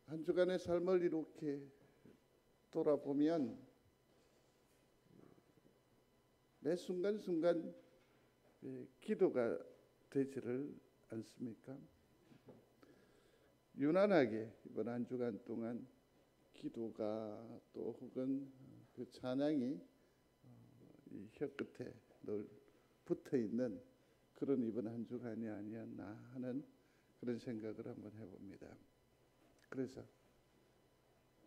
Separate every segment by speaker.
Speaker 1: 한 주간의 삶을 이렇게 돌아보면 매 순간순간 기도가 되지를 않습니까? 유난하게 이번 한 주간 동안 기도가 또 혹은 그 찬양이 이 혀끝에 늘 붙어있는 그런 이번 한 주간이 아니었나 하는 그런 생각을 한번 해봅니다. 그래서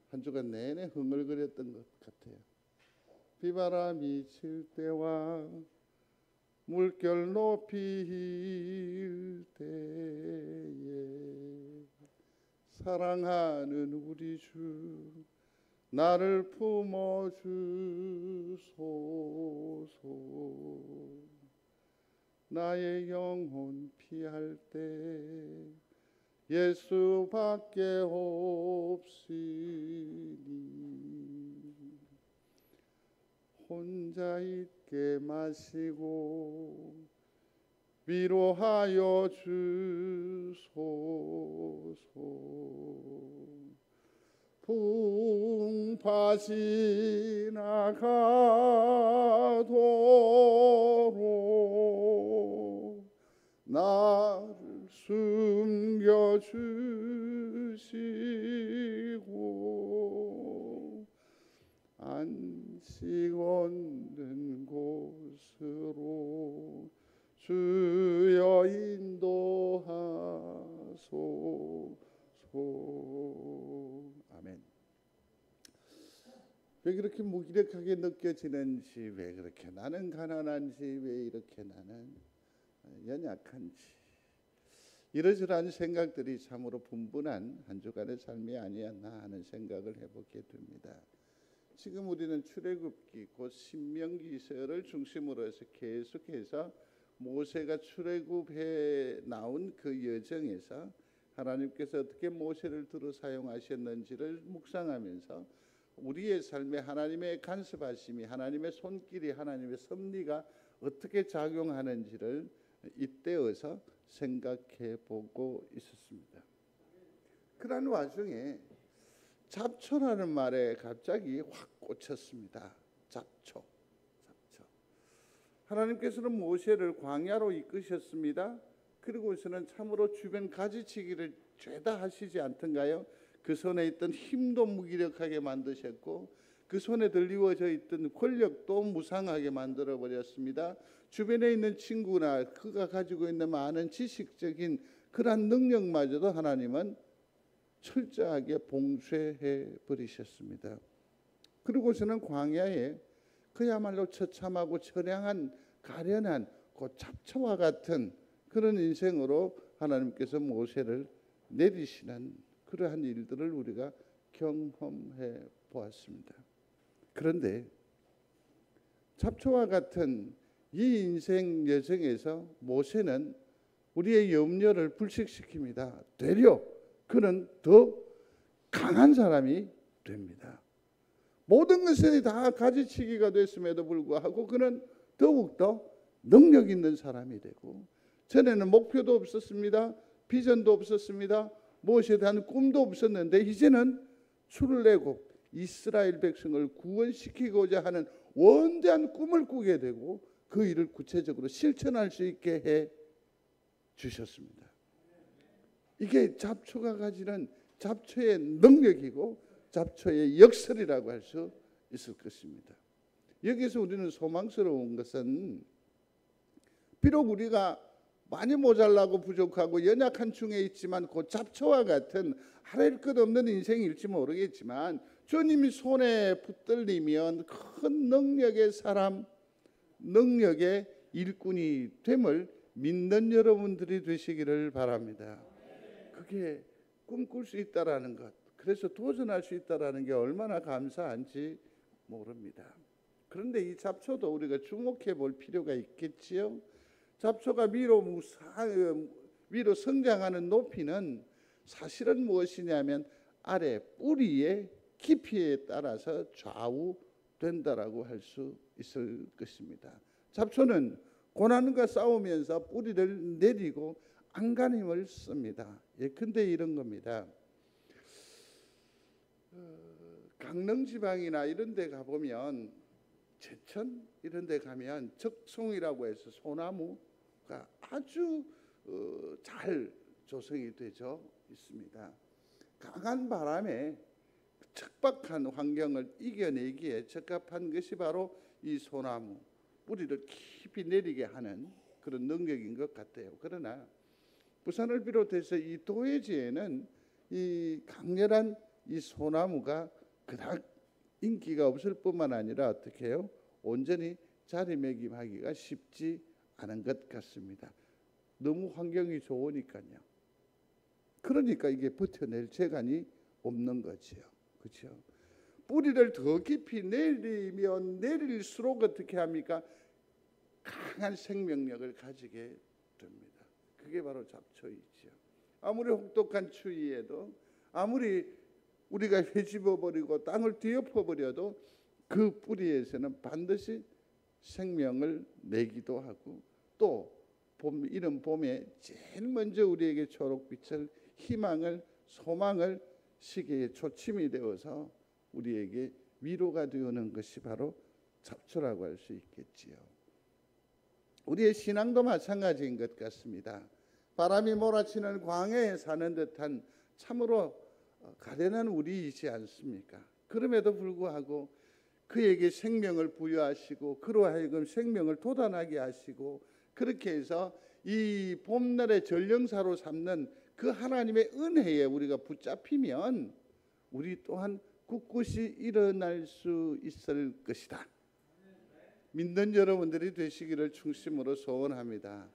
Speaker 1: 한 주간 내내 흥얼거렸던 것 같아요. 비바람이 칠 때와 물결 높일 때에 사랑하는 우리 주 나를 품어주소서. 나의 영혼 피할 때 예수밖에 없으니 혼자 있게 마시고 위로하여 주소서. 풍파 지나가도록 나를 숨겨주시고 안식 얻는 곳으로 주여 인도하소서. 아멘. 왜 그렇게 무기력하게 느껴지는지, 왜 그렇게 나는 가난한지, 왜 이렇게 나는 연약한지, 이러저러한 생각들이 참으로 분분한 한 주간의 삶이 아니었나 하는 생각을 해보게 됩니다. 지금 우리는 출애굽기 곧 신명기서를 중심으로 해서 계속해서 모세가 출애굽해 나온 그 여정에서 하나님께서 어떻게 모세를 두루 사용하셨는지를 묵상하면서 우리의 삶에 하나님의 간섭하심이, 하나님의 손길이, 하나님의 섭리가 어떻게 작용하는지를 이때어서 생각해 보고 있었습니다. 그러한 와중에 잡초라는 말에 갑자기 확 꽂혔습니다. 잡초. 하나님께서는 모세를 광야로 이끄셨습니다. 그리고서는 참으로 주변 가지치기를 죄다 하시지 않던가요? 그 손에 있던 힘도 무기력하게 만드셨고 그 손에 들리워져 있던 권력도 무상하게 만들어 버렸습니다. 주변에 있는 친구나 그가 가지고 있는 많은 지식적인 그러한 능력마저도 하나님은 철저하게 봉쇄해 버리셨습니다. 그리고서는 광야에 그야말로 처참하고 처량한 가련한 그 잡초와 같은 그런 인생으로 하나님께서 모세를 내리시는 그러한 일들을 우리가 경험해 보았습니다. 그런데 잡초와 같은 이 인생 여정에서 모세는 우리의 염려를 불식시킵니다. 되려 그는 더 강한 사람이 됩니다. 모든 것이 다 가지치기가 됐음에도 불구하고 그는 더욱더 능력 있는 사람이 되고, 전에는 목표도 없었습니다. 비전도 없었습니다. 무엇에 대한 꿈도 없었는데 이제는 술을 내고 이스라엘 백성을 구원시키고자 하는 원대한 꿈을 꾸게 되고 그 일을 구체적으로 실천할 수 있게 해 주셨습니다. 이게 잡초가 가지는 잡초의 능력이고 잡초의 역설이라고 할 수 있을 것입니다. 여기서 우리는 소망스러운 것은 비록 우리가 많이 모자라고 부족하고 연약한 중에 있지만 그 잡초와 같은 아랠 것 없는 인생일지 모르겠지만 주님이 손에 붙들리면 큰 능력의 사람, 능력의 일꾼이 됨을 믿는 여러분들이 되시기를 바랍니다. 그게 꿈꿀 수 있다라는 것, 그래서 도전할 수 있다라는 게 얼마나 감사한지 모릅니다. 그런데 이 잡초도 우리가 주목해 볼 필요가 있겠지요. 잡초가 위로 성장하는 높이는 사실은 무엇이냐면 아래 뿌리의 깊이에 따라서 좌우된다라고 할 수 있을 것입니다. 잡초는 고난과 싸우면서 뿌리를 내리고 안간힘을 씁니다. 예컨대 이런 겁니다. 강릉 지방이나 이런 데 가보면 제천 이런 데 가면 적송이라고 해서 소나무가 아주 잘 조성이 되죠 있습니다. 강한 바람에 척박한 환경을 이겨내기에 적합한 것이 바로 이 소나무 뿌리를 깊이 내리게 하는 그런 능력인 것 같아요. 그러나 부산을 비롯해서 이 도해지에는 이 강렬한 이 소나무가 그닥 인기가 없을 뿐만 아니라 어떻게 해요? 온전히 자리매김하기가 쉽지 않은 것 같습니다. 너무 환경이 좋으니까요. 그러니까 이게 버텨낼 재간이 없는 거지요. 그렇죠? 뿌리를 더 깊이 내리면 내릴수록 어떻게 합니까? 강한 생명력을 가지게 됩니다. 그게 바로 잡초이죠. 아무리 혹독한 추위에도 아무리 우리가 헤집어버리고 땅을 뒤엎어버려도 그 뿌리에서는 반드시 생명을 내기도 하고 또 이른 봄에 제일 먼저 우리에게 초록빛을 희망을 소망을 시기에 초침이 되어서 우리에게 위로가 되어오는 것이 바로 잡초라고 할 수 있겠지요. 우리의 신앙도 마찬가지인 것 같습니다. 바람이 몰아치는 광야에 사는 듯한 참으로 가련한 우리이지 않습니까? 그럼에도 불구하고 그에게 생명을 부여하시고 그로 하여금 생명을 돋아나게 하시고 그렇게 해서 이 봄날의 전령사로 삼는 그 하나님의 은혜에 우리가 붙잡히면 우리 또한 굳굳이 일어날 수 있을 것이다. 믿는 여러분들이 되시기를 중심으로 소원합니다.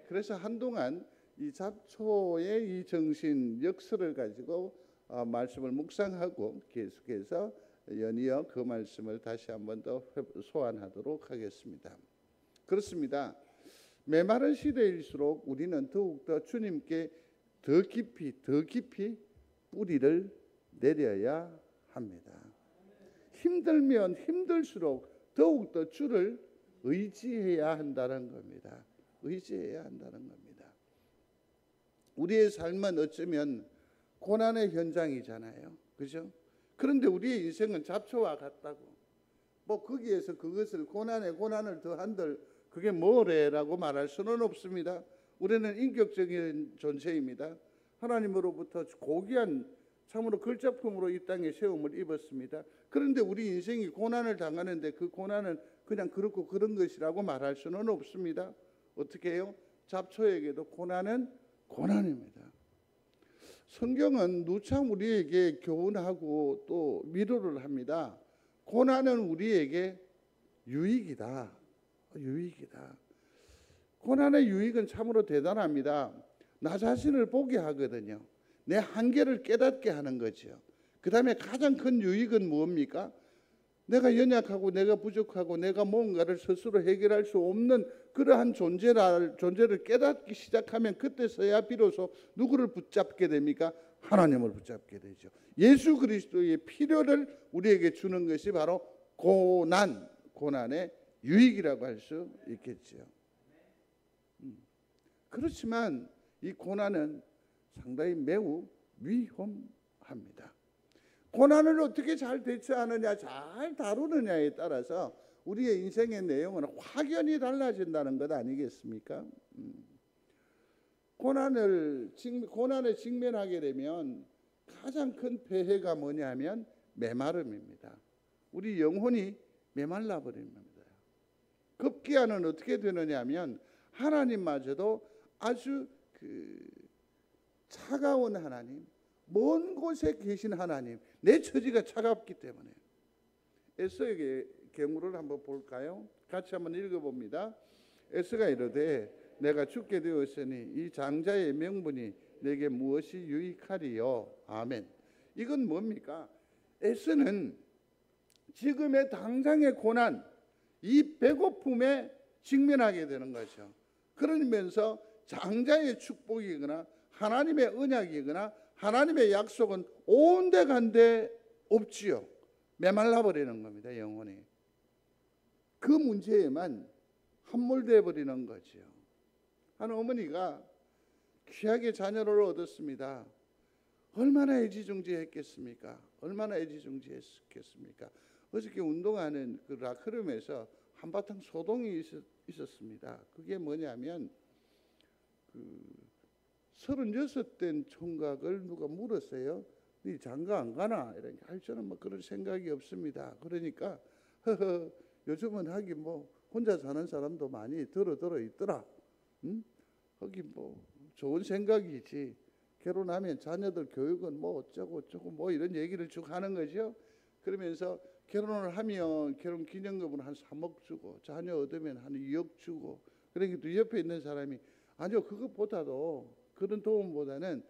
Speaker 1: 그래서 한동안 이 잡초의 이 정신 역설을 가지고 말씀을 묵상하고 계속해서 연이어 그 말씀을 다시 한번 더 소환하도록 하겠습니다. 그렇습니다. 메마른 시대일수록 우리는 더욱더 주님께 더 깊이 뿌리를 내려야 합니다. 힘들면 힘들수록 더욱더 주를 의지해야 한다는 겁니다. 의지해야 한다는 겁니다. 우리의 삶은 어쩌면 고난의 현장이잖아요. 그죠? 그런데 우리의 인생은 잡초와 같다고. 뭐 거기에서 그것을 고난을 더한들 그게 뭐래라고 말할 수는 없습니다. 우리는 인격적인 존재입니다. 하나님으로부터 고귀한 참으로 걸작품으로 이 땅에 세움을 입었습니다. 그런데 우리 인생이 고난을 당하는데 그 고난은 그냥 그렇고 그런 것이라고 말할 수는 없습니다. 어떻게 해요? 잡초에게도 고난은 고난입니다. 성경은 누차 우리에게 교훈하고 또 위로를 합니다. 고난은 우리에게 유익이다. 유익이다. 고난의 유익은 참으로 대단합니다. 나 자신을 보게 하거든요. 내 한계를 깨닫게 하는 거죠. 그 다음에 가장 큰 유익은 뭡니까? 내가 연약하고 내가 부족하고 내가 뭔가를 스스로 해결할 수 없는 그러한 존재를 깨닫기 시작하면 그때서야 비로소 누구를 붙잡게 됩니까? 하나님을 붙잡게 되죠. 예수 그리스도의 필요를 우리에게 주는 것이 바로 고난의 유익이라고 할 수 있겠죠. 그렇지만 이 고난은 상당히 매우 위험합니다. 고난을 어떻게 잘 대처하느냐, 잘 다루느냐에 따라서 우리의 인생의 내용은 확연히 달라진다는 것 아니겠습니까? 고난에 직면하게 되면 가장 큰 폐해가 뭐냐면 메마름입니다. 우리 영혼이 메말라 버립니다. 급기야는 어떻게 되느냐 하면 하나님마저도 아주 차가운 하나님, 먼 곳에 계신 하나님, 내 처지가 차갑기 때문에. 에서에게 경우를 한번 볼까요? 같이 한번 읽어봅니다. 에서가 이르되 내가 죽게 되었으니 이 장자의 명분이 내게 무엇이 유익하리요? 아멘. 이건 뭡니까? 에서는 지금의 당장의 고난, 이 배고픔에 직면하게 되는 거죠. 그러면서 장자의 축복이거나 하나님의 언약이거나 하나님의 약속은 온데 간데 없지요. 메말라 버리는 겁니다. 영혼이. 그 문제에만 함몰되어 버리는 거죠. 한 어머니가 귀하게 자녀를 얻었습니다. 얼마나 애지중지했겠습니까? 얼마나 애지중지했겠습니까? 어저께 운동하는 그 라크룸에서 한바탕 소동이 있었습니다. 그게 뭐냐면 그 36된 총각을 누가 물었어요. 네 장가 안 가나? 이러니까 저는 뭐 그런 생각이 없습니다. 그러니까 요즘은 하긴 뭐 혼자 사는 사람도 많이 들어 있더라. 응? 하긴 뭐 좋은 생각이지. 결혼하면 자녀들 교육은 뭐 어쩌고 뭐 이런 얘기를 쭉 하는 거죠. 그러면서 결혼을 하면 결혼 기념금을 한 3억 주고 자녀 얻으면 한 2억 주고. 그러니까 또 옆에 있는 사람이 아니요, 그것보다도 그런 도움보다는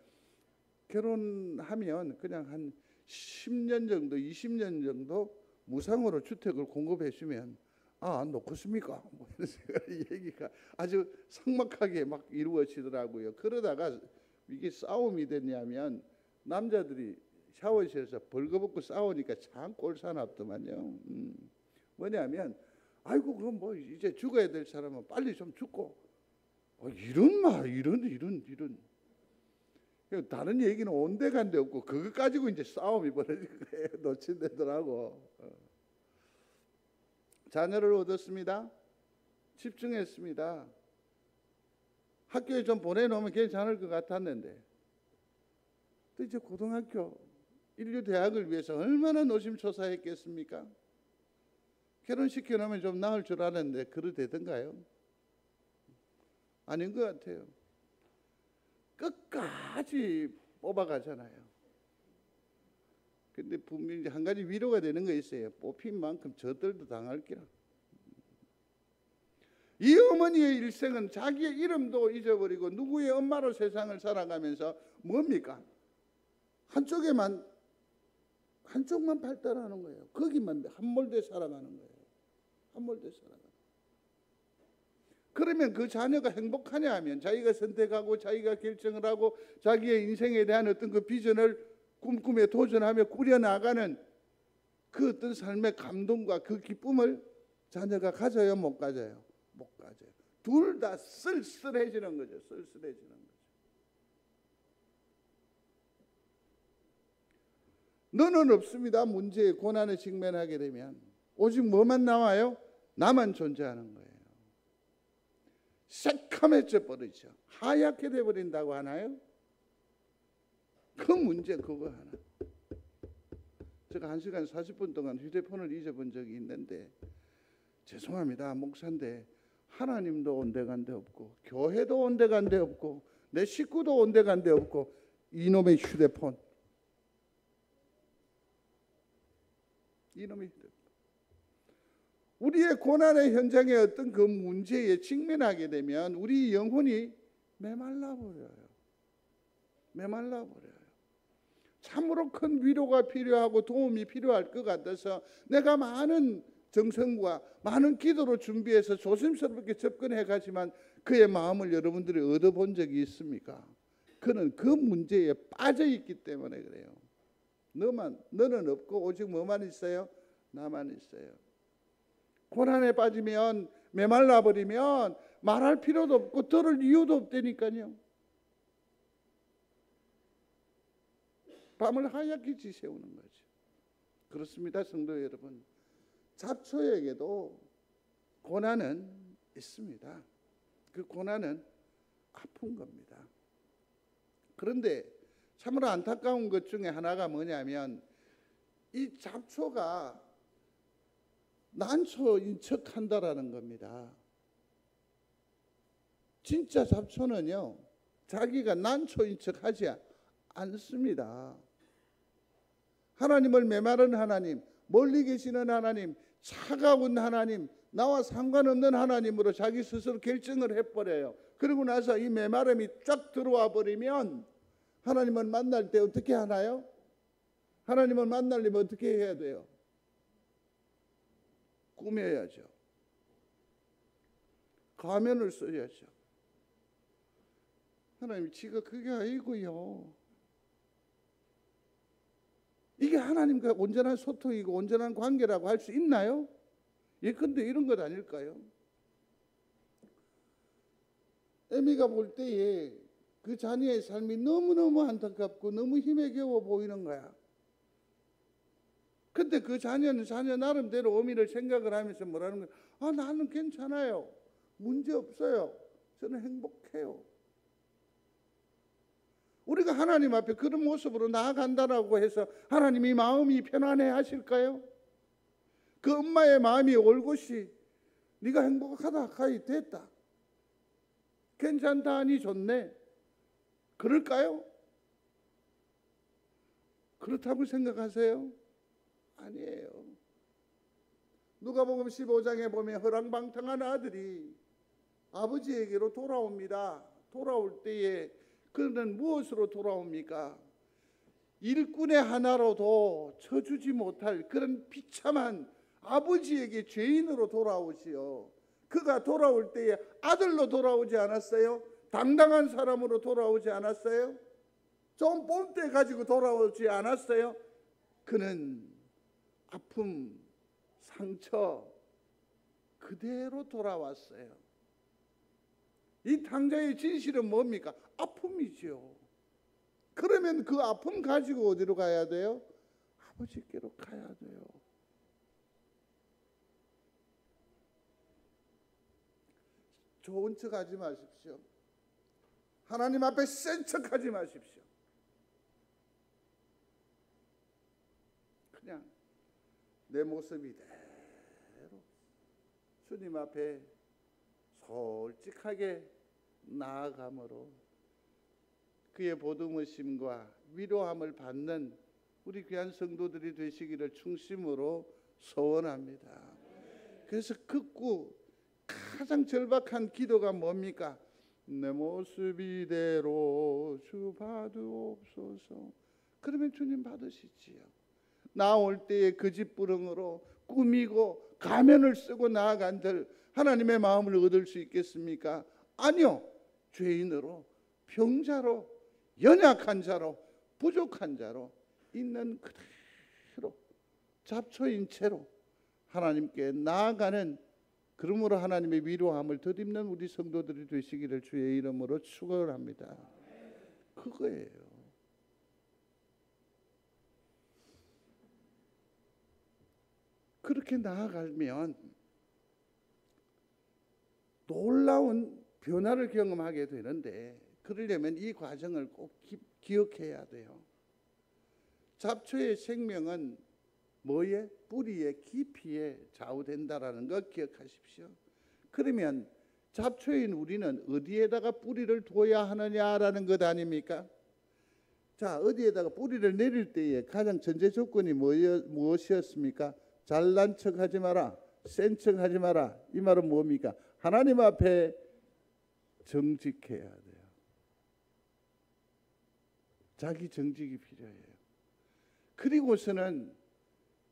Speaker 1: 결혼하면 그냥 한 10년 정도 20년 정도 무상으로 주택을 공급해 주면 안 놓겠습니까? 뭐 이런 얘기가 아주 삭막하게 막 이루어지더라고요. 그러다가 이게 싸움이 됐냐면 남자들이 샤워실에서 벌거벗고 싸우니까 참 꼴사납더만요. 뭐냐면 아이고 그건 뭐 이제 죽어야 될 사람은 빨리 좀 죽고 이런 말 이런 다른 얘기는 온데간데 없고 그거 가지고 이제 싸움이 벌어진 거예요. 놓친다더라고. 자녀를 얻었습니다. 집중했습니다. 학교에 좀 보내놓으면 괜찮을 것 같았는데 또 이제 고등학교 인류 대학을 위해서 얼마나 노심초사했겠습니까? 결혼시켜 놓으면 좀 나을 줄 알았는데 그러 되던가요? 아닌 것 같아요. 끝까지 뽑아가잖아요. 근데 분명히 한 가지 위로가 되는 거 있어요. 뽑힌 만큼 저들도 당할 기라. 이 어머니의 일생은 자기의 이름도 잊어버리고 누구의 엄마로 세상을 살아가면서 뭡니까? 한쪽만 발달하는 거예요. 거기만 함몰돼 살아가는 거예요. 함몰돼 살아가는 거예요. 그러면 그 자녀가 행복하냐 하면 자기가 선택하고 자기가 결정을 하고 자기의 인생에 대한 어떤 그 비전을 꿈꾸며 도전하며 꾸려나가는 그 어떤 삶의 감동과 그 기쁨을 자녀가 가져요? 못 가져요? 못 가져요. 둘 다 쓸쓸해지는 거죠. 쓸쓸해지는 거죠. 너는 없습니다. 문제에 고난에 직면하게 되면 오직 뭐만 나와요? 나만 존재하는 거예요. 새카매져 버리죠. 하얗게 돼버린다고 하나요? 그 문제 그거 하나. 제가 1시간 40분 동안 휴대폰을 잊어본 적이 있는데 죄송합니다. 목사인데 하나님도 온데간데 없고 교회도 온데간데 없고 내 식구도 온데간데 없고 이놈의 휴대폰. 이놈의 휴대폰. 우리의 고난의 현장에 어떤 그 문제에 직면하게 되면 우리 영혼이 메말라 버려요. 메말라 버려요. 참으로 큰 위로가 필요하고 도움이 필요할 것 같아서 내가 많은 정성과 많은 기도로 준비해서 조심스럽게 접근해 가지만 그의 마음을 여러분들이 얻어본 적이 있습니까? 그는 그 문제에 빠져 있기 때문에 그래요. 너는 없고 오직 뭐만 있어요? 나만 있어요. 고난에 빠지면 메말라 버리면 말할 필요도 없고 들을 이유도 없다니까요. 밤을 하얗게 지새우는 거죠. 그렇습니다, 성도 여러분. 잡초에게도 고난은 있습니다. 그 고난은 아픈 겁니다. 그런데 참으로 안타까운 것 중에 하나가 뭐냐면 이 잡초가 난초인 척 한다라는 겁니다. 진짜 잡초는요, 자기가 난초인 척 하지 않습니다. 하나님을 메마른 하나님, 멀리 계시는 하나님, 차가운 하나님, 나와 상관없는 하나님으로 자기 스스로 결정을 해버려요. 그러고 나서 이 메마름이 쫙 들어와 버리면 하나님을 만날 때 어떻게 하나요? 하나님을 만나려면 어떻게 해야 돼요? 꾸며야죠. 가면을 써야죠. 하나님, 지가 그게 아니고요. 이게 하나님과 온전한 소통이고 온전한 관계라고 할 수 있나요? 예컨대 이런 것 아닐까요? 에미가 볼 때에 그 자녀의 삶이 너무너무 안타깝고 너무 힘에 겨워 보이는 거야. 근데 그 자녀는 자녀 나름대로 의미를 생각을 하면서 뭐라는 거예요? 아, 나는 괜찮아요. 문제 없어요. 저는 행복해요. 우리가 하나님 앞에 그런 모습으로 나아간다라고 해서 하나님이 마음이 편안해 하실까요? 그 엄마의 마음이 올곧이 네가 행복하다 가히 됐다, 괜찮다 하니 좋네, 그럴까요? 그렇다고 생각하세요? 아니에요. 누가복음 15장에 보면 허랑방탕한 아들이 아버지에게로 돌아옵니다. 돌아올 때에 그는 무엇으로 돌아옵니까? 일꾼의 하나로도 쳐주지 못할 그런 비참한 아버지에게 죄인으로 돌아오지요. 그가 돌아올 때에 아들로 돌아오지 않았어요? 당당한 사람으로 돌아오지 않았어요? 좀 뽐때 가지고 돌아오지 않았어요? 그는 아픔, 상처 그대로 돌아왔어요. 이 탕자의 진실은 뭡니까? 아픔이죠. 그러면 그 아픔 가지고 어디로 가야 돼요? 아버지께로 가야 돼요. 좋은 척 하지 마십시오. 하나님 앞에 센 척 하지 마십시오. 그냥 내 모습 이대로 주님 앞에 솔직하게 나아감으로 그의 보듬으심과 위로함을 받는 우리 귀한 성도들이 되시기를 충심으로 소원합니다. 그래서 극구 가장 절박한 기도가 뭡니까? 내 모습 이대로 주 받으옵소서. 그러면 주님 받으시지요. 나올 때에 거짓부렁으로 꾸미고 가면을 쓰고 나아간들 하나님의 마음을 얻을 수 있겠습니까? 아니요. 죄인으로, 병자로, 연약한 자로, 부족한 자로 있는 그대로 잡초인 채로 하나님께 나아가는, 그러므로 하나님의 위로함을 덧입는 우리 성도들이 되시기를 주의 이름으로 축원합니다. 그거예요. 그렇게 나아가면 놀라운 변화를 경험하게 되는데, 그러려면 이 과정을 꼭 기억해야 돼요. 잡초의 생명은 뭐에? 뿌리의 깊이에 좌우된다라는 거 기억하십시오. 그러면 잡초인 우리는 어디에다가 뿌리를 둬야 하느냐라는 것 아닙니까? 자, 어디에다가 뿌리를 내릴 때에 가장 전제 조건이 무엇이었습니까? 잘난 척하지 마라, 센 척하지 마라. 이 말은 뭡니까? 하나님 앞에 정직해야 돼요. 자기 정직이 필요해요. 그리고서는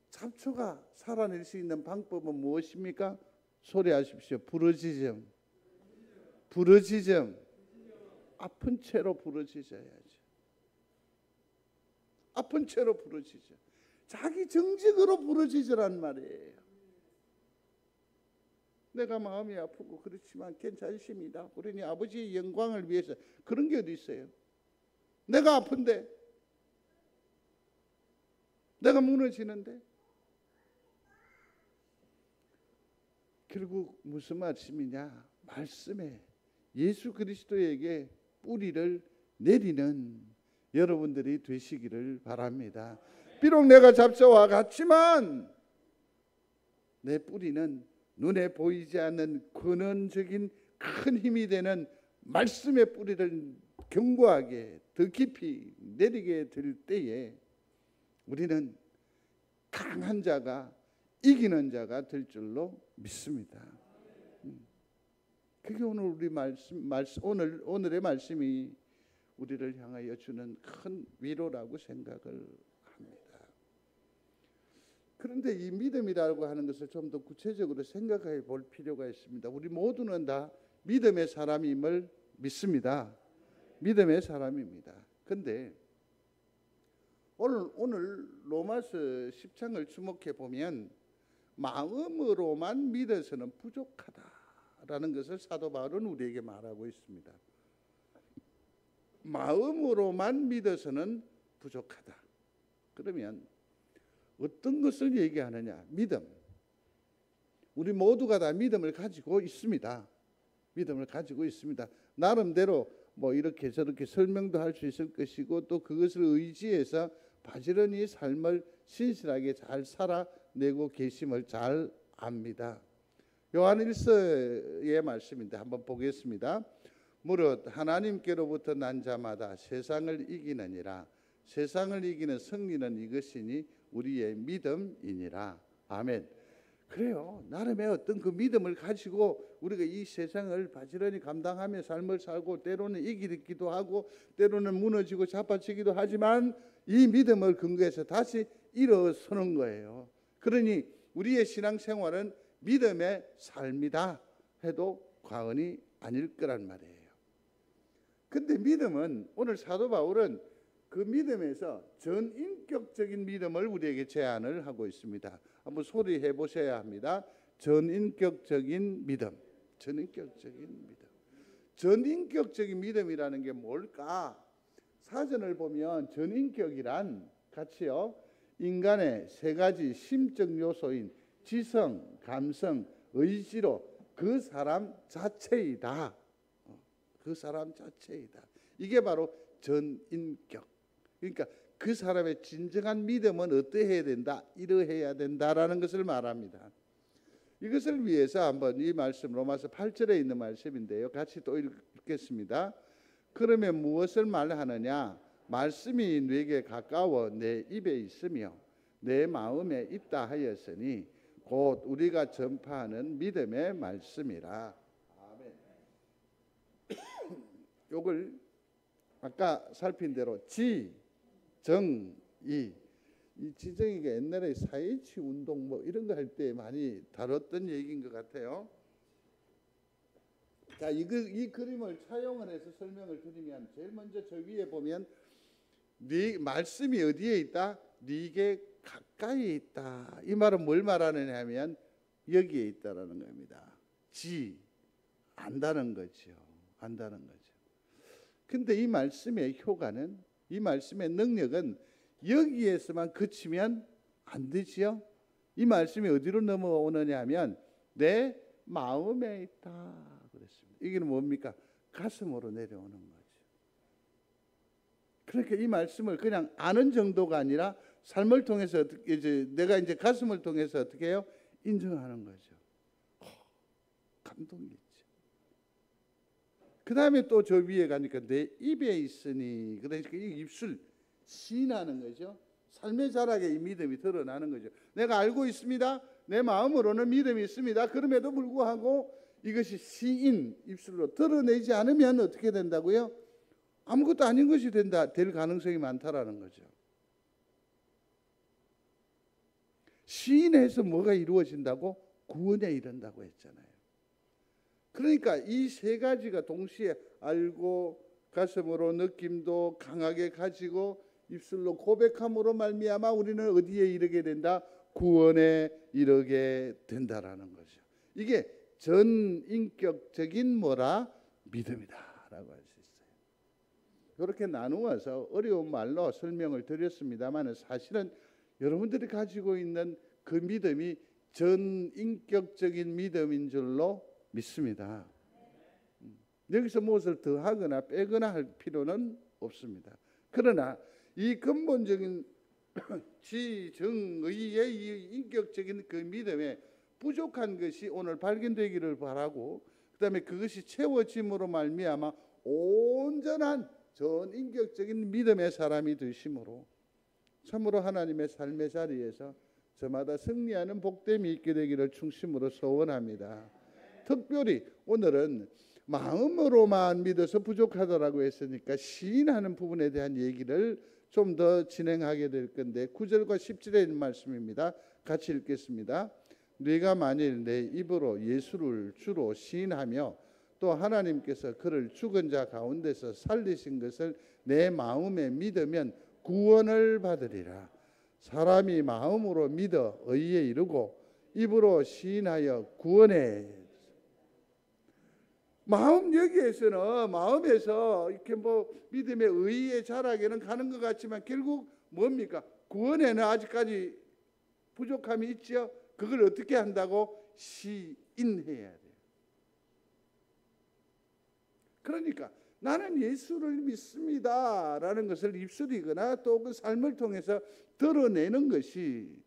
Speaker 1: 잡초가 살아낼 수 있는 방법은 무엇입니까? 소리하십시오. 부르짖음. 부르짖음. 아픈 채로 부르짖어야죠. 아픈 채로 부르짖어. 자기 정직으로 부르짖으란 말이에요. 내가 마음이 아프고 그렇지만 괜찮습니다. 그러니 아버지의 영광을 위해서. 그런 게 어디 있어요? 내가 아픈데, 내가 무너지는데. 결국 무슨 말씀이냐? 말씀에 예수 그리스도에게 뿌리를 내리는 여러분들이 되시기를 바랍니다. 비록 내가 잡초와 같지만 내 뿌리는 눈에 보이지 않는 근원적인 큰 힘이 되는 말씀의 뿌리를 견고하게 더 깊이 내리게 될 때에 우리는 강한 자가 이기는 자가 될 줄로 믿습니다. 그게 오늘 우리 오늘의 말씀이 우리를 향하여 주는 큰 위로라고 생각을 합니다. 그런데 이 믿음이라고 하는 것을 좀 더 구체적으로 생각해 볼 필요가 있습니다. 우리 모두는 다 믿음의 사람임을 믿습니다. 믿음의 사람입니다. 그런데 오늘 로마서 10장을 주목해 보면 마음으로만 믿어서는 부족하다라는 것을 사도 바울은 우리에게 말하고 있습니다. 마음으로만 믿어서는 부족하다. 그러면 어떤 것을 얘기하느냐? 믿음. 우리 모두가 다 믿음을 가지고 있습니다. 믿음을 가지고 있습니다. 나름대로 뭐 이렇게 저렇게 설명도 할 수 있을 것이고 또 그것을 의지해서 바지런히 삶을 신실하게 잘 살아내고 계심을 잘 압니다. 요한일서의 말씀인데 한번 보겠습니다. 무릇 하나님께로부터 난 자마다 세상을 이기느니라. 세상을 이기는 승리는 이것이니 우리의 믿음이니라. 아멘. 그래요. 나름의 어떤 그 믿음을 가지고 우리가 이 세상을 바지런히 감당하며 삶을 살고 때로는 이기기도 하고 때로는 무너지고 자빠지기도 하지만 이 믿음을 근거해서 다시 일어서는 거예요. 그러니 우리의 신앙생활은 믿음의 삶이다 해도 과언이 아닐 거란 말이에요. 근데 믿음은 오늘 사도 바울은 그 믿음에서 전인격적인 믿음을 우리에게 제안을 하고 있습니다. 한번 소리해 보셔야 합니다. 전인격적인 믿음. 전인격적인 믿음. 전인격적인 믿음이라는 게 뭘까? 사전을 보면 전인격이란 같이요. 인간의 세 가지 심적 요소인 지성, 감성, 의지로 그 사람 자체이다. 그 사람 자체이다. 이게 바로 전인격. 그러니까 그 사람의 진정한 믿음은 어떠해야 된다, 이러해야 된다라는 것을 말합니다. 이것을 위해서 한번 이 말씀 로마서 8절에 있는 말씀인데요. 같이 또 읽겠습니다. 그러면 무엇을 말하느냐? 말씀이 내게 가까워 내 입에 있으며 내 마음에 있다 하였으니 곧 우리가 전파하는 믿음의 말씀이라. 아멘. 요걸 아까 살핀 대로 지정이, 이 지정이가 옛날에 4.27 운동 뭐 이런 거 할 때 많이 다뤘던 얘기인 것 같아요. 자, 이 그림을 차용을 해서 설명을 드리면 제일 먼저 저 위에 보면 네 말씀이 어디에 있다? 네게 가까이 있다. 이 말은 뭘 말하느냐 하면 여기에 있다라는 겁니다. 안다는 거죠. 안다는 거죠. 근데 이 말씀의 효과는, 이 말씀의 능력은 여기에서만 그치면 안 되지요. 이 말씀이 어디로 넘어오느냐 하면 내 마음에 있다 그랬습니다. 이게 뭡니까? 가슴으로 내려오는 거죠. 그러니까 이 말씀을 그냥 아는 정도가 아니라 삶을 통해서 내가 이제 가슴을 통해서 어떻게 해요? 인정하는 거죠. 감동이 있죠. 그 다음에 또 저 위에 가니까 내 입에 있으니, 그러니까 이 입술 시인하는 거죠. 삶의 자락에 이 믿음이 드러나는 거죠. 내가 알고 있습니다. 내 마음으로는 믿음이 있습니다. 그럼에도 불구하고 이것이 시인, 입술로 드러내지 않으면 어떻게 된다고요? 아무것도 아닌 것이 될 가능성이 많다라는 거죠. 시인에서 뭐가 이루어진다고? 구원에 이른다고 했잖아요. 그러니까 이 세 가지가 동시에 알고 가슴으로 느낌도 강하게 가지고 입술로 고백함으로 말미암아 우리는 어디에 이르게 된다? 구원에 이르게 된다라는 거죠. 이게 전인격적인 뭐라? 믿음이다라고 할 수 있어요. 이렇게 나누어서 어려운 말로 설명을 드렸습니다만 사실은 여러분들이 가지고 있는 그 믿음이 전인격적인 믿음인 줄로 믿습니다. 여기서 무엇을 더하거나 빼거나 할 필요는 없습니다. 그러나 이 근본적인 지정의의 이 인격적인 그 믿음에 부족한 것이 오늘 발견되기를 바라고, 그 다음에 그것이 채워짐으로 말미암아 온전한 전인격적인 믿음의 사람이 되심으로 참으로 하나님의 삶의 자리에서 저마다 승리하는 복됨이 있게 되기를 충심으로 소원합니다. 특별히 오늘은 마음으로만 믿어서 부족하다라고 했으니까 시인하는 부분에 대한 얘기를 좀 더 진행하게 될 건데 9절과 10절에 있는 말씀입니다. 같이 읽겠습니다. 네가 만일 내 입으로 예수를 주로 시인하며 또 하나님께서 그를 죽은 자 가운데서 살리신 것을 내 마음에 믿으면 구원을 받으리라. 사람이 마음으로 믿어 의에 이르고 입으로 시인하여 구원에. 마음 여기에서는 마음에서 이렇게 뭐 믿음의 의의 자락에는 가는 것 같지만 결국 뭡니까? 구원에는 아직까지 부족함이 있죠. 그걸 어떻게 한다고? 시인해야 돼요. 그러니까 나는 예수를 믿습니다 라는 것을 입술이거나 또 그 삶을 통해서 드러내는 것이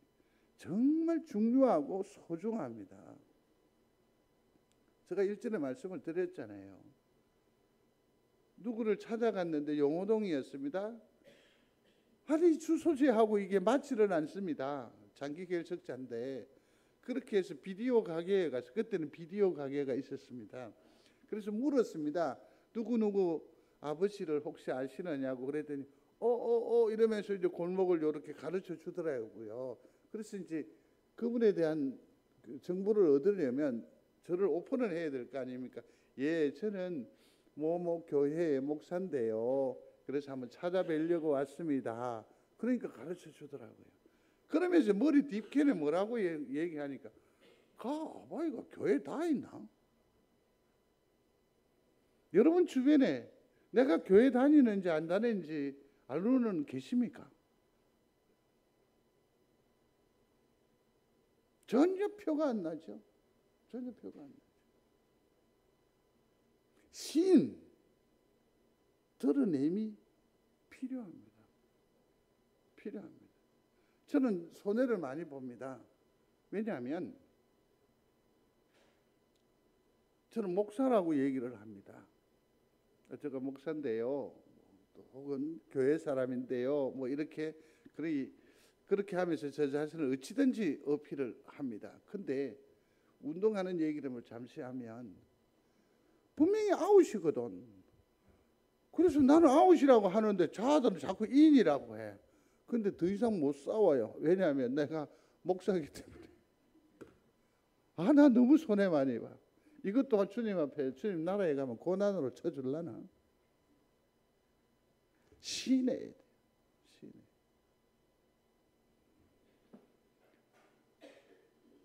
Speaker 1: 정말 중요하고 소중합니다. 제가 일전에 말씀을 드렸잖아요. 누구를 찾아갔는데 용호동이었습니다. 아니 주소지하고 이게 맞지를 않습니다. 장기 결석자인데 그렇게 해서 비디오 가게에 가서, 그때는 비디오 가게가 있었습니다. 그래서 물었습니다. 누구누구 아버지를 혹시 아시느냐고 그랬더니 이러면서 이제 골목을 이렇게 가르쳐 주더라고요. 그래서 이제 그분에 대한 정보를 얻으려면 저를 오픈을 해야 될 거 아닙니까? 예, 저는 뭐뭐 교회의 목사인데요. 그래서 한번 찾아뵈려고 왔습니다. 그러니까 가르쳐 주더라고요. 그러면서 머리 딥캔에 뭐라고 얘기하니까 아버지가 교회 다 있나? 여러분 주변에 내가 교회 다니는지 안 다니는지 알고는 계십니까? 전혀 표가 안 나죠. 전혀 표가 안 나죠. 신 드러냄이 필요합니다. 필요합니다. 저는 손해를 많이 봅니다. 왜냐하면 저는 목사라고 얘기를 합니다. 제가 목사인데요, 혹은 교회 사람인데요, 뭐 이렇게 그렇게 하면서 저 자신을 어찌든지 어필을 합니다. 근데 운동하는 얘기를 잠시 하면 분명히 아웃이거든. 그래서 나는 아웃이라고 하는데 저들은 자꾸 인이라고 해. 근데 더 이상 못 싸워요. 왜냐하면 내가 목사이기 때문에. 나 너무 손해 많이 봐. 이것 또한 주님 앞에, 주님 나라에 가면 고난으로 쳐줄라나? 신해야 돼. 신해.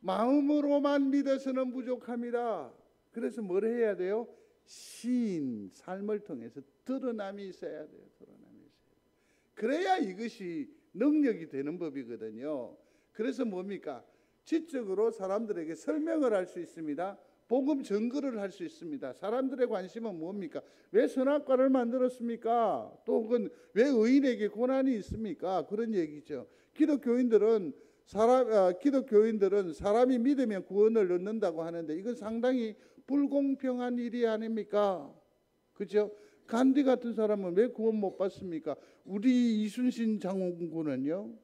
Speaker 1: 마음으로만 믿어서는 부족합니다. 그래서 뭘 해야 돼요? 신 삶을 통해서 드러남이 있어야 돼요. 드러남이 있어야 돼요. 그래야 이것이 능력이 되는 법이거든요. 그래서 뭡니까? 지적으로 사람들에게 설명을 할 수 있습니다. 복음 증거를 할 수 있습니다. 사람들의 관심은 뭡니까? 왜 선악과를 만들었습니까? 또 혹은 왜 의인에게 고난이 있습니까? 그런 얘기죠. 기독교인들은 사람이 믿으면 구원을 얻는다고 하는데 이건 상당히 불공평한 일이 아닙니까? 그죠? 간디 같은 사람은 왜 구원 못 받습니까? 우리 이순신 장군은요.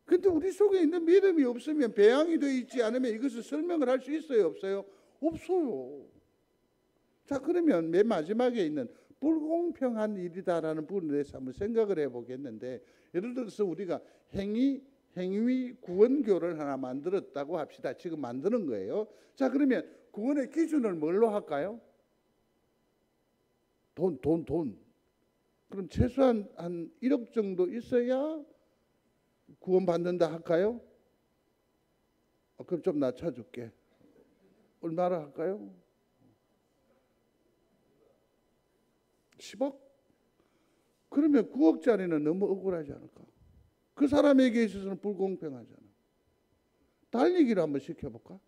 Speaker 1: 근데 우리 속에 있는 믿음이 없으면, 배양이 되어 있지 않으면 이것을 설명을 할 수 있어요? 없어요? 없어요. 자, 그러면 맨 마지막에 있는 불공평한 일이다라는 부분에 대해서 한번 생각을 해보겠는데, 예를 들어서 우리가 행위 구원교를 하나 만들었다고 합시다. 지금 만드는 거예요. 자, 그러면 구원의 기준을 뭘로 할까요? 돈. 그럼 최소한 한 1억 정도 있어야 구원받는다 할까요? 그럼 좀 낮춰줄게. 얼마나 할까요? 10억? 그러면 9억짜리는 너무 억울하지 않을까? 그 사람에게 있어서는 불공평하잖아. 달리기를 한번 시켜볼까?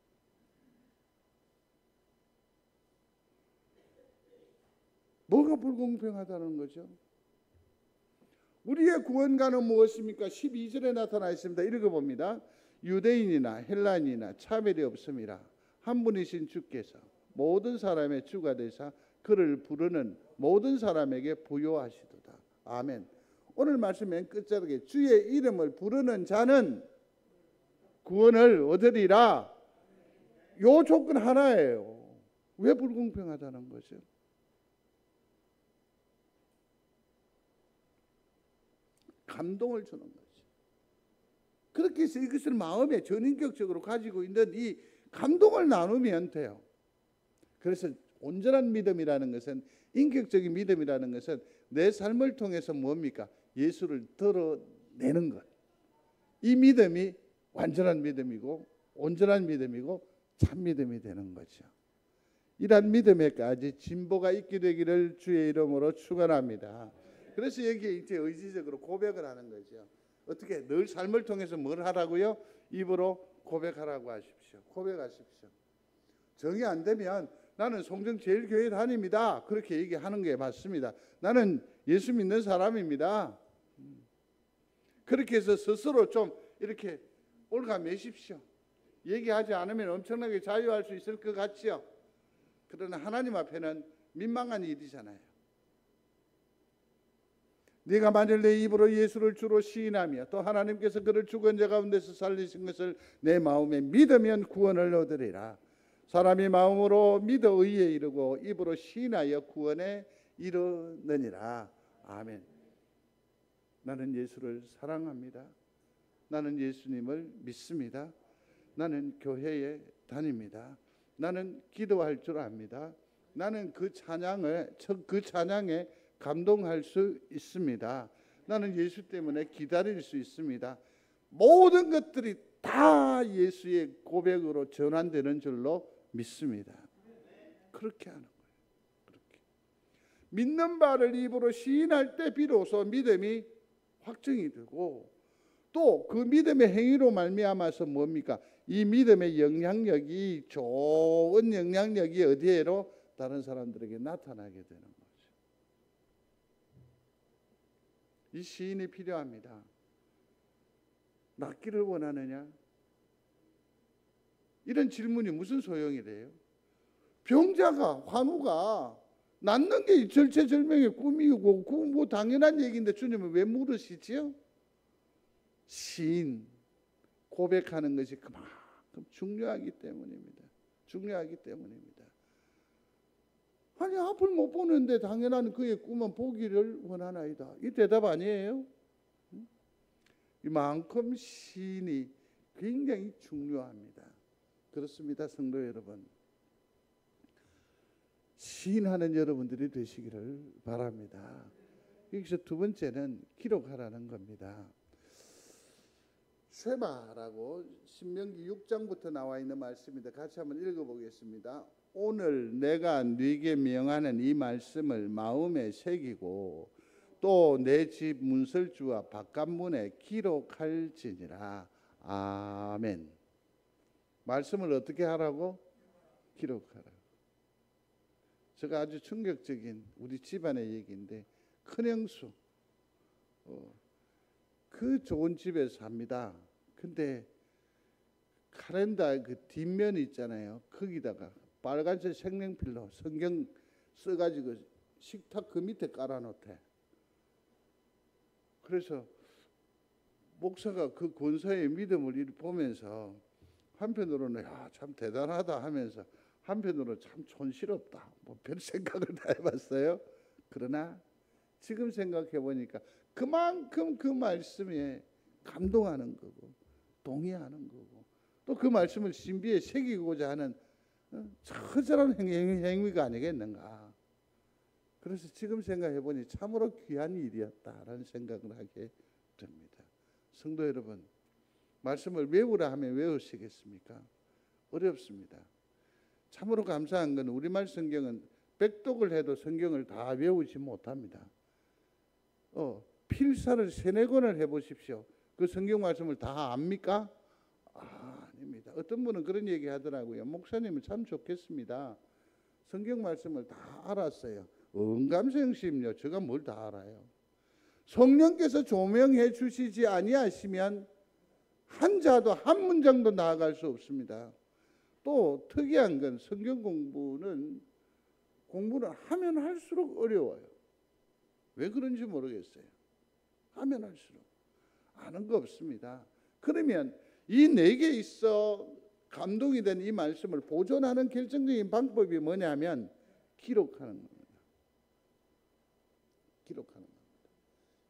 Speaker 1: 뭐가 불공평하다는 거죠? 우리의 구원가는 무엇입니까? 12절에 나타나 있습니다. 읽어봅니다. 유대인이나 헬라인이나 차별이 없음이라 한 분이신 주께서 모든 사람의 주가 되사 그를 부르는 모든 사람에게 부요하시도다. 아멘. 오늘 말씀 맨 끝자락에 주의 이름을 부르는 자는 구원을 얻으리라. 요 조건 하나예요. 왜 불공평하다는 거죠? 감동을 주는 거죠. 그렇게 해서 이것을 마음에 전인격적으로 가지고 있는 이 감동을 나누면 돼요. 그래서 온전한 믿음이라는 것은, 인격적인 믿음이라는 것은 내 삶을 통해서 뭡니까? 예수를 드러내는 것. 이 믿음이 완전한 믿음이고 온전한 믿음이고 참 믿음이 되는 거죠. 이러한 믿음에까지 진보가 있게 되기를 주의 이름으로 축원합니다. 그래서 여기에 이제 의지적으로 고백을 하는 거죠. 어떻게 늘 삶을 통해서 뭘 하라고요? 입으로 고백하라고 하십시오. 고백하십시오. 정이 안 되면 나는 송정제일교회 다닙니다. 그렇게 얘기하는 게 맞습니다. 나는 예수 믿는 사람입니다. 그렇게 해서 스스로 좀 이렇게 올가매십시오. 얘기하지 않으면 엄청나게 자유할 수 있을 것 같지요. 그러나 하나님 앞에는 민망한 일이잖아요. 네가 만일 내 입으로 예수를 주로 시인하며 또 하나님께서 그를 죽은 자 가운데서 살리신 것을 내 마음에 믿으면 구원을 얻으리라. 사람이 마음으로 믿어 의에 이르고 입으로 시인하여 구원에 이르느니라. 아멘. 나는 예수를 사랑합니다. 나는 예수님을 믿습니다. 나는 교회에 다닙니다. 나는 기도할 줄 압니다. 나는 그 찬양에 감동할 수 있습니다. 나는 예수 때문에 기다릴 수 있습니다. 모든 것들이 다 예수의 고백으로 전환되는 줄로 믿습니다. 그렇게 하는 거예요. 그렇게. 믿는 바를 입으로 시인할 때 비로소 믿음이 확정이 되고 또 그 믿음의 행위로 말미암아서 뭡니까? 이 믿음의 영향력이 좋은 영향력이 어디에로 다른 사람들에게 나타나게 되는 거죠. 이 시인이 필요합니다. 낫기를 원하느냐? 이런 질문이 무슨 소용이 돼요? 병자가 환우가 낫는 게 절체절명의 꿈이고 그 뭐 당연한 얘기인데 주님은 왜 물으시지요? 시인 고백하는 것이 그만큼 중요하기 때문입니다. 중요하기 때문입니다. 아니 앞을 못 보는데 당연한 그의 꿈은 보기를 원하나이다. 이 대답 아니에요? 이만큼 시인이 굉장히 중요합니다. 그렇습니다, 성도 여러분. 시인하는 여러분들이 되시기를 바랍니다. 여기서 두 번째는 기록하라는 겁니다. 쇠마라고 신명기 6장부터 나와 있는 말씀입니다. 같이 한번 읽어보겠습니다. 오늘 내가 네게 명하는 이 말씀을 마음에 새기고 또 내 집 문설주와 바깥문에 기록할지니라. 아멘. 말씀을 어떻게 하라고? 기록하라. 제가 아주 충격적인 우리 집안의 얘기인데 큰형수 그 좋은 집에 삽니다. 근데 카렌다 그 뒷면 있잖아요. 거기다가 빨간색 색연필로 성경 써가지고 식탁 그 밑에 깔아놓대. 그래서 목사가 그 권사의 믿음을 보면서 한편으로는 야, 참 대단하다 하면서 한편으로는 참 촌스럽다. 뭐 별 생각을 다 해봤어요. 그러나 지금 생각해 보니까 그만큼 그 말씀에 감동하는 거고 동의하는 거고 또 그 말씀을 신비에 새기고자 하는 처절한 행위가 아니겠는가. 그래서 지금 생각해 보니 참으로 귀한 일이었다라는 생각을 하게 됩니다. 성도 여러분, 말씀을 외우라 하면 외우시겠습니까? 어렵습니다. 참으로 감사한 건 우리말 성경은 백독을 해도 성경을 다 외우지 못합니다. 필사를 3-4권을 해보십시오. 그 성경 말씀을 다 압니까? 아닙니다. 어떤 분은 그런 얘기 하더라고요. 목사님은 참 좋겠습니다. 성경 말씀을 다 알았어요. 언감생심요. 제가 뭘 다 알아요. 성령께서 조명해 주시지 아니하시면 한 자도 한 문장도 나아갈 수 없습니다. 또 특이한 건 성경 공부는 하면 할수록 어려워요. 왜 그런지 모르겠어요. 하면 할수록 아는 거 없습니다. 그러면 이 내게 있어 감동이 된 이 말씀을 보존하는 결정적인 방법이 뭐냐면 기록하는 겁니다. 기록하는 겁니다.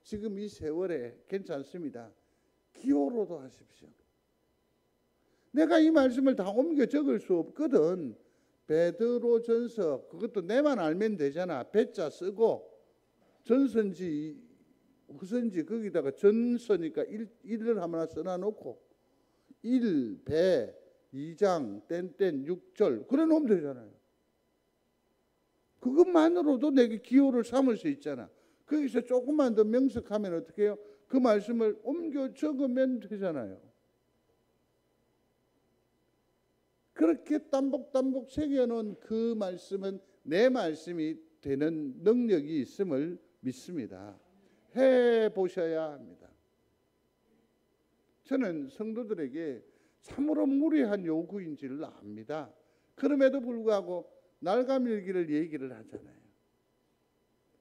Speaker 1: 지금 이 세월에 괜찮습니다. 기호로도 하십시오. 내가 이 말씀을 다 옮겨 적을 수 없거든. 베드로전서 그것도 내만 알면 되잖아. 배자 쓰고 전선지 후선지 거기다가 전서니까 1을 하나 써놔놓고 1, 배, 2장, 땡땡, 6절 그래 놓으면 되잖아요. 그것만으로도 내게 기호를 삼을 수 있잖아. 거기서 조금만 더 명석하면 어떻게 해요? 그 말씀을 옮겨 적으면 되잖아요. 그렇게 땀복땀복 새겨놓은 그 말씀은 내 말씀이 되는 능력이 있음을 믿습니다. 해보셔야 합니다. 저는 성도들에게 참으로 무리한 요구인지를 압니다. 그럼에도 불구하고 날감일기를 얘기를 하잖아요.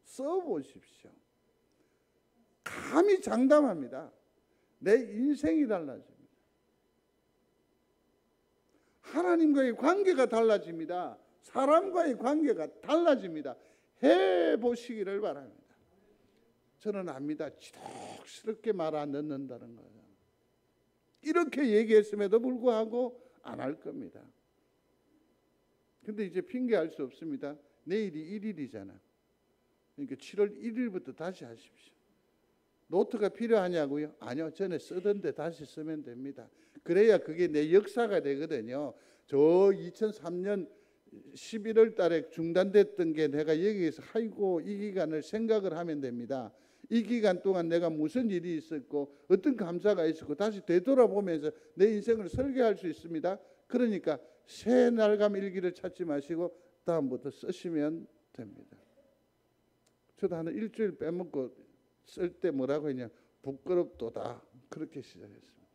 Speaker 1: 써보십시오. 감히 장담합니다. 내 인생이 달라집니다. 하나님과의 관계가 달라집니다. 사람과의 관계가 달라집니다. 해보시기를 바랍니다. 저는 압니다. 지독스럽게 말 안 듣는다는 거예요. 이렇게 얘기했음에도 불구하고 안 할 겁니다. 근데 이제 핑계할 수 없습니다. 내일이 1일이잖아. 그러니까 7월 1일부터 다시 하십시오. 노트가 필요하냐고요? 아니요. 전에 쓰던데 다시 쓰면 됩니다. 그래야 그게 내 역사가 되거든요. 저 2003년 11월 달에 중단됐던 게 내가 여기에서 아이고 이 기간을 생각을 하면 됩니다. 이 기간 동안 내가 무슨 일이 있었고 어떤 감사가 있었고 다시 되돌아보면서 내 인생을 설계할 수 있습니다. 그러니까 새 날감 일기를 찾지 마시고 다음부터 쓰시면 됩니다. 저도 한 일주일 빼먹고 쓸 때 뭐라고 했냐, 부끄럽도다, 그렇게 시작했습니다.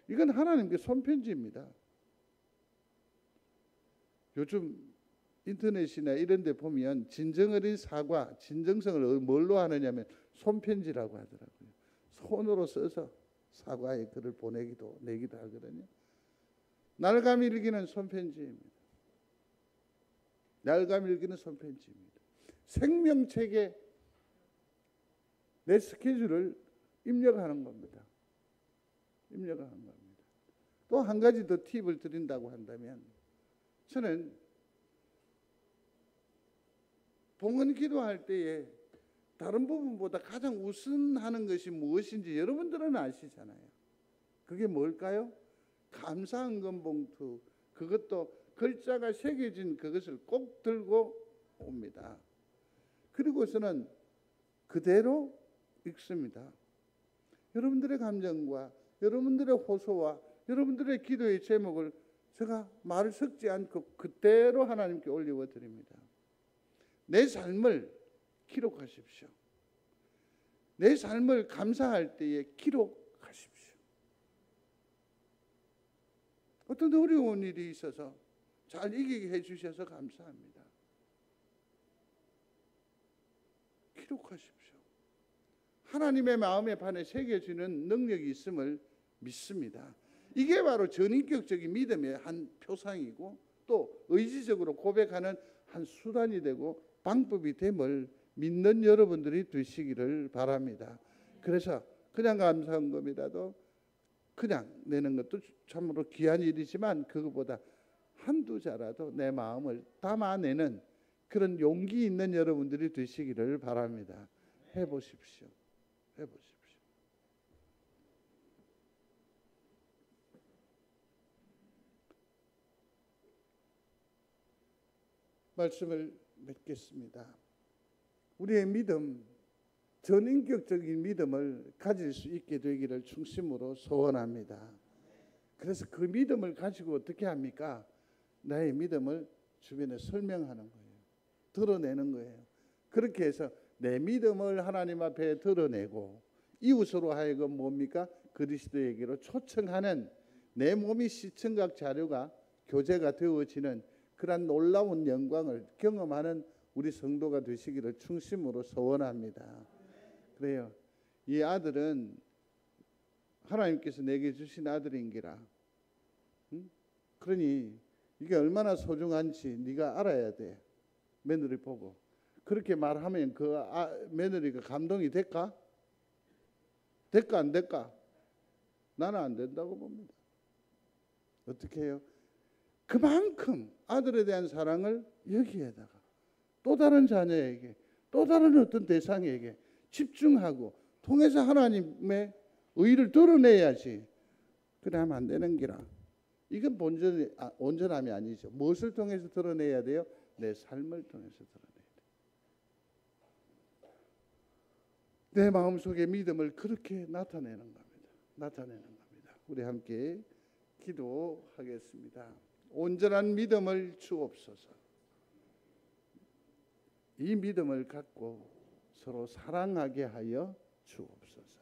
Speaker 1: 이건 하나님께 손편지입니다. 요즘 인터넷이나 이런 데 보면 진정어린 사과, 진정성을 뭘로 하느냐면 손편지라고 하더라고요. 손으로 써서 사과의 글을 내기도 하거든요. 날감일기는 손편지입니다. 날감일기는 손편지입니다. 생명책에 내 스케줄을 입력하는 겁니다. 입력하는 겁니다. 또 한 가지 더 팁을 드린다고 한다면, 저는 봉헌 기도할 때에 다른 부분보다 가장 우선하는 것이 무엇인지 여러분들은 아시잖아요. 그게 뭘까요? 감사헌금 봉투, 그것도 글자가 새겨진 그것을 꼭 들고 옵니다. 그리고서는 그대로 읽습니다. 여러분들의 감정과 여러분들의 호소와 여러분들의 기도의 제목을 제가 말을 섞지 않고 그대로 하나님께 올려 드립니다. 내 삶을 기록하십시오. 내 삶을 감사할 때에 기록하십시오. 어떤 어려운 일이 있어서 잘 이기게 해주셔서 감사합니다. 기록하십시오. 하나님의 마음에 반해 새겨지는 능력이 있음을 믿습니다. 이게 바로 전인격적인 믿음의 한 표상이고 또 의지적으로 고백하는 한 수단이 되고 방법이 됨을 믿는 여러분들이 되시기를 바랍니다. 그래서 그냥 감사헌금이라도 그냥 내는 것도 참으로 귀한 일이지만 그것보다 한두 자라도 내 마음을 담아내는 그런 용기 있는 여러분들이 되시기를 바랍니다. 해보십시오. 해보십시오. 말씀을 맺겠습니다. 우리의 믿음, 전인격적인 믿음을 가질 수 있게 되기를 중심으로 소원합니다. 그래서 그 믿음을 가지고 어떻게 합니까? 나의 믿음을 주변에 설명하는 거예요. 드러내는 거예요. 그렇게 해서 내 믿음을 하나님 앞에 드러내고 이웃으로 하여금 뭡니까? 그리스도에게로 초청하는 내 몸이 시청각 자료가 교제가 되어지는 그러한 놀라운 영광을 경험하는 우리 성도가 되시기를 중심으로 소원합니다. 그래요. 이 아들은 하나님께서 내게 주신 아들인기라. 그러니 이게 얼마나 소중한지 네가 알아야 돼. 며느리 보고. 그렇게 말하면 그 며느리가 감동이 될까? 될까 안 될까? 나는 안 된다고 봅니다. 어떻게 해요? 그만큼 아들에 대한 사랑을 여기에다가 또 다른 자녀에게 또 다른 어떤 대상에게 집중하고 통해서 하나님의 의를 드러내야지. 그래 하면 안 되는 기라. 이건 온전함이 아니죠. 무엇을 통해서 드러내야 돼요? 내 삶을 통해서 드러내야 돼요. 내 마음속에 믿음을 그렇게 나타내는 겁니다. 우리 함께 기도하겠습니다. 온전한 믿음을 주옵소서. 이 믿음을 갖고 서로 사랑하게 하여 주옵소서.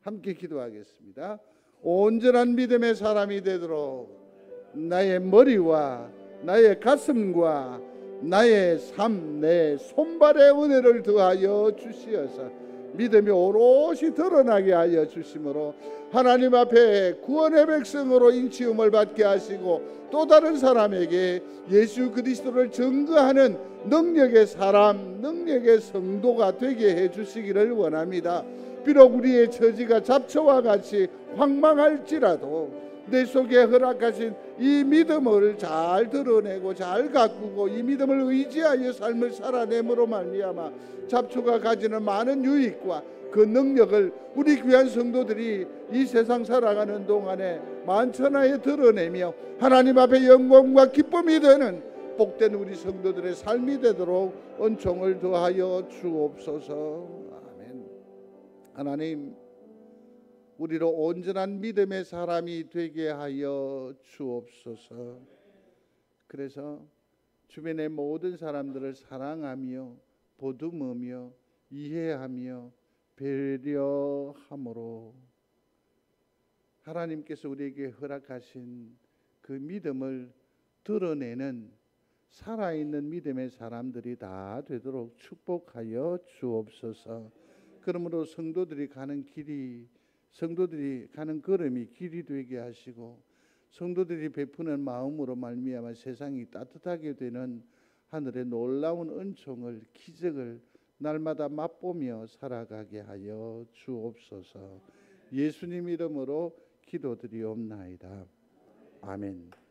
Speaker 1: 함께 기도하겠습니다. 온전한 믿음의 사람이 되도록 나의 머리와 나의 가슴과 나의 삶, 내 손발에 은혜를 더하여 주시어서 믿음이 오롯이 드러나게 하여 주심으로 하나님 앞에 구원의 백성으로 인치움을 받게 하시고 또 다른 사람에게 예수 그리스도를 증거하는 능력의 사람, 능력의 성도가 되게 해주시기를 원합니다. 비록 우리의 처지가 잡초와 같이 황망할지라도 내 속에 허락하신 이 믿음을 잘 드러내고 잘 가꾸고 이 믿음을 의지하여 삶을 살아내므로 말미암아 잡초가 가지는 많은 유익과 그 능력을 우리 귀한 성도들이 이 세상 살아가는 동안에 만천하에 드러내며 하나님 앞에 영광과 기쁨이 되는 복된 우리 성도들의 삶이 되도록 은총을 더하여 주옵소서. 아멘. 하나님, 우리로 온전한 믿음의 사람이 되게 하여 주옵소서. 그래서 주변의 모든 사람들을 사랑하며 보듬으며 이해하며 배려함으로 하나님께서 우리에게 허락하신 그 믿음을 드러내는 살아있는 믿음의 사람들이 다 되도록 축복하여 주옵소서. 그러므로 성도들이 가는 걸음이 길이 되게 하시고 성도들이 베푸는 마음으로 말미암아 세상이 따뜻하게 되는 하늘의 놀라운 은총을, 기적을 날마다 맛보며 살아가게 하여 주옵소서. 예수님 이름으로 기도드리옵나이다. 아멘.